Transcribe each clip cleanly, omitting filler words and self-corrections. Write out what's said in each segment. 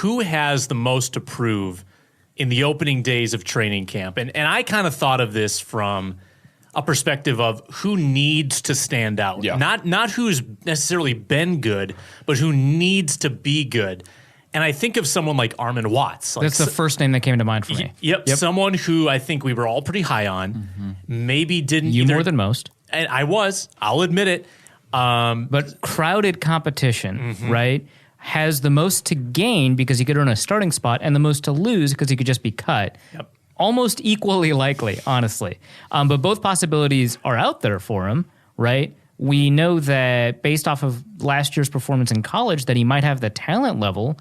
who has the most to prove in the opening days of training camp. And I kind of thought of this from a perspective of who needs to stand out. Yeah. Not who's necessarily been good, but who needs to be good. And I think of someone like Armin Watts. That's the first name that came to mind for me. Yep. Someone who I think we were all pretty high on. Maybe didn't You more than most. And I was. I'll admit it. But crowded competition, right, has the most to gain because he could earn a starting spot and the most to lose because he could just be cut. Yep. Almost equally likely, honestly. But both possibilities are out there for him, right? We know that based off of last year's performance in college that he might have the talent level,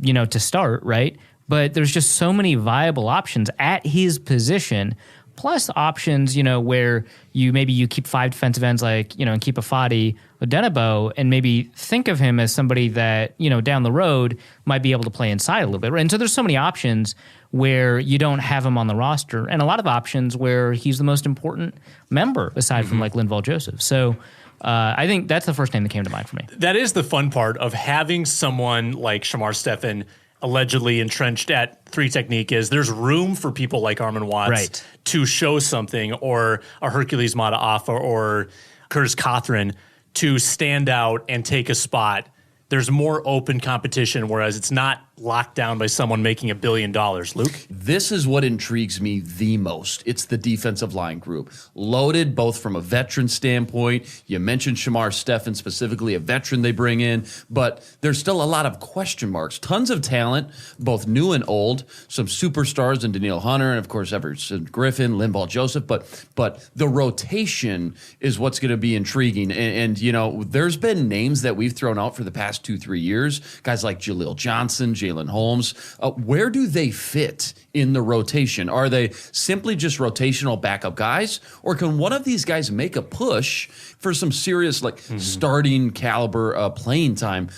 to start, right? But there's just so many viable options at his position, plus options, where you keep 5 defensive ends like, and keep a Fadi Odenigbo and maybe think of him as somebody that, down the road might be able to play inside a little bit. Right? And so there's so many options where you don't have him on the roster and a lot of options where he's the most important member aside from like Linval Joseph. So I think that's the first name that came to mind for me. That is the fun part of having someone like Shamar Stephen allegedly entrenched at 3 technique is there's room for people like Armin Watts to show something, or a Hercules Mataafa or Curtis Cothran to stand out and take a spot. There's more open competition, whereas it's not locked down by someone making $1 billion. Luke? This is what intrigues me the most. It's the defensive line group. Loaded both from a veteran standpoint. You mentioned Shamar Stephen specifically, a veteran they bring in, but there's still a lot of question marks. Tons of talent, both new and old. Some superstars in Daniil Hunter and, of course, Everson Griffin, Linval Joseph, but the rotation is what's going to be intriguing. And there's been names that we've thrown out for the past 2-3 years, guys like Jaleel Johnson, Jalen Holmes. Where do they fit in the rotation? Are they simply just rotational backup guys, or can one of these guys make a push for some serious starting caliber playing time